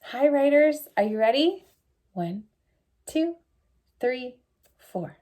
Hi, writers. Are you ready? 1, 2, 3, 4.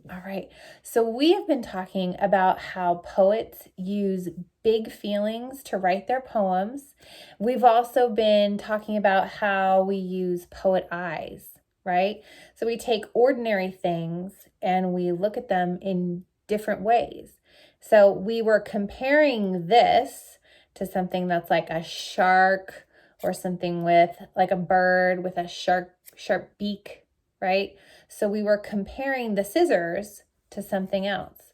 All right. So we have been talking about how poets use big feelings to write their poems. We've also been talking about how we use poet eyes, right? So we take ordinary things and we look at them in different ways. So we were comparing this to something that's like a shark or something with like a bird with a sharp beak, right? So we were comparing the scissors to something else.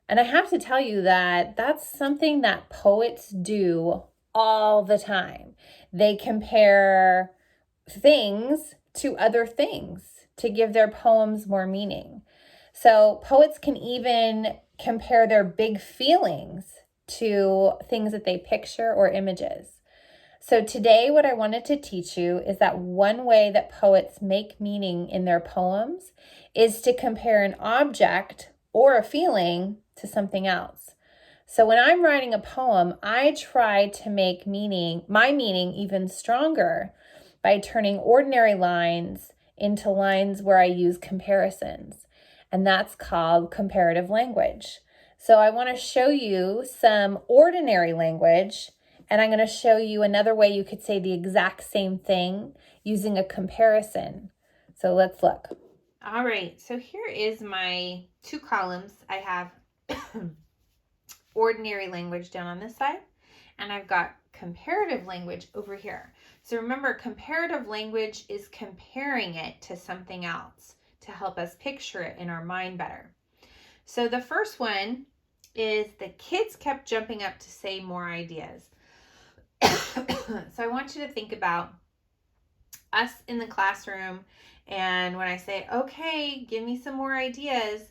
And I have to tell you that that's something that poets do all the time. They compare things to other things to give their poems more meaning. So poets can even compare their big feelings to things that they picture or images. So today what I wanted to teach you is that one way that poets make meaning in their poems is to compare an object or a feeling to something else. So when I'm writing a poem, I try to make my meaning even stronger by turning ordinary lines into lines where I use comparisons. And that's called comparative language. So I want to show you some ordinary language, and I'm going to show you another way you could say the exact same thing using a comparison. So let's look. All right, so here is my 2 columns. I have ordinary language down on this side, and I've got comparative language over here. So remember, comparative language is comparing it to something else to help us picture it in our mind better. So the first one is the kids kept jumping up to say more ideas. So I want you to think about us in the classroom, and when I say, okay, give me some more ideas,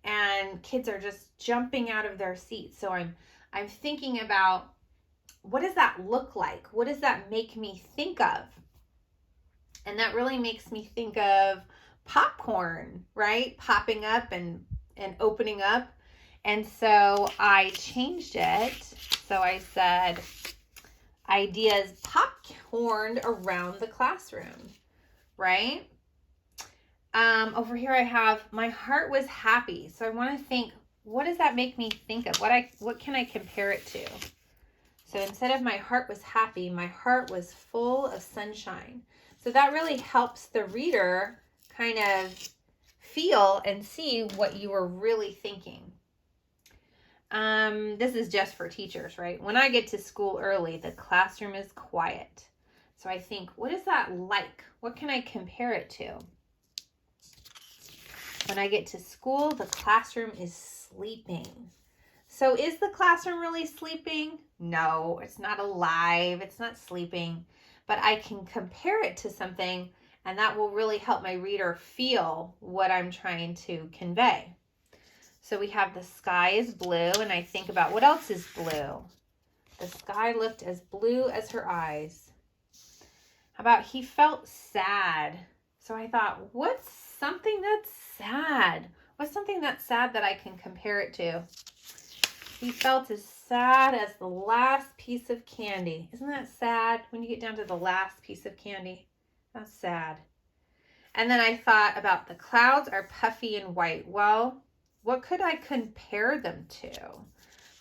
and kids are just jumping out of their seats. So I'm thinking about, what does that look like? What does that make me think of? And that really makes me think of popcorn, right? Popping up and opening up. And so I changed it. So I said, ideas popcorned around the classroom, right? Over here I have, my heart was happy. So I want to think, what does that make me think of? What can I compare it to? So instead of my heart was happy, my heart was full of sunshine. So that really helps the reader kind of feel and see what you were really thinking. This is just for teachers, right? When I get to school early, the classroom is quiet. So I think, what is that like? What can I compare it to? When I get to school, the classroom is sleeping. So is the classroom really sleeping? No, it's not alive. It's not sleeping. But I can compare it to something, and that will really help my reader feel what I'm trying to convey. So we have the sky is blue, and I think about, what else is blue? The sky looked as blue as her eyes. How about, he felt sad? So I thought, what's something that's sad? What's something that's sad that I can compare it to? He felt as sad as the last piece of candy. Isn't that sad when you get down to the last piece of candy? That's sad. And then I thought about, the clouds are puffy and white. Well, what could I compare them to?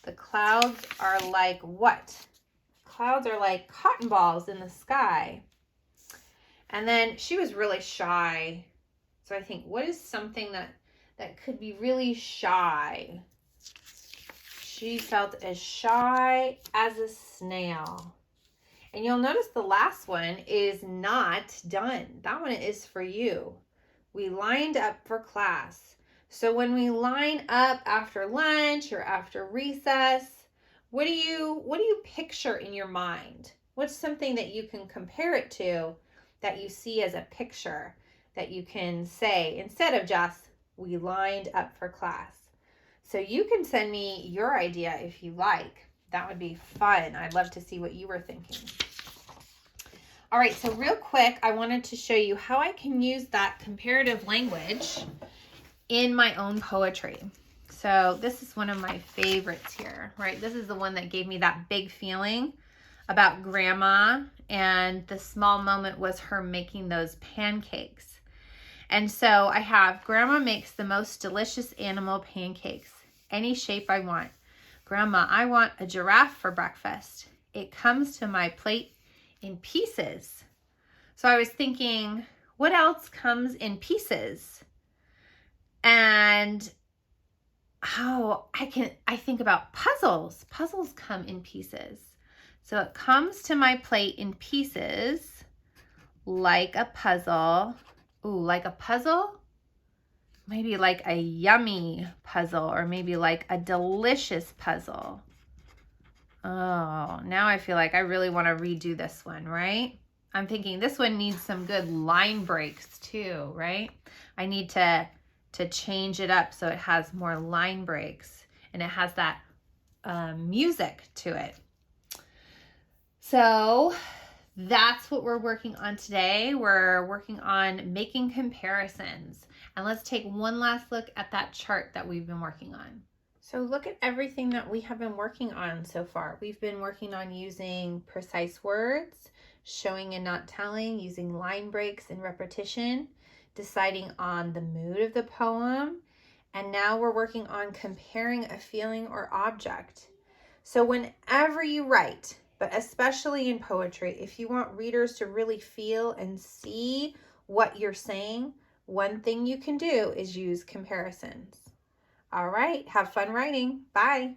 The clouds are like what? Clouds are like cotton balls in the sky. And then she was really shy. So I think, what is something that could be really shy? She felt as shy as a snail. And you'll notice the last one is not done. That one is for you. We lined up for class. So when we line up after lunch or after recess, what do you picture in your mind? What's something that you can compare it to, that you see as a picture that you can say instead of just, we lined up for class? So you can send me your idea if you like. That would be fun. I'd love to see what you were thinking. All right, so real quick, I wanted to show you how I can use that comparative language in my own poetry. So this is one of my favorites here, right? This is the one that gave me that big feeling about Grandma, and the small moment was her making those pancakes. And so I have, Grandma makes the most delicious animal pancakes, any shape I want. Grandma, I want a giraffe for breakfast. It comes to my plate in pieces. So I was thinking, what else comes in pieces? And I think about puzzles. Puzzles come in pieces. So it comes to my plate in pieces, like a puzzle. Ooh, like a puzzle? Maybe like a yummy puzzle, or maybe like a delicious puzzle. Oh, now I feel like I really want to redo this one, right? I'm thinking this one needs some good line breaks too, right? I need to change it up so it has more line breaks and it has that music to it. So that's what we're working on today. We're working on making comparisons. And let's take one last look at that chart that we've been working on. So look at everything that we have been working on so far. We've been working on using precise words, showing and not telling, using line breaks and repetition, deciding on the mood of the poem, and now we're working on comparing a feeling or object. So whenever you write, but especially in poetry, if you want readers to really feel and see what you're saying, one thing you can do is use comparisons. All right, have fun writing. Bye.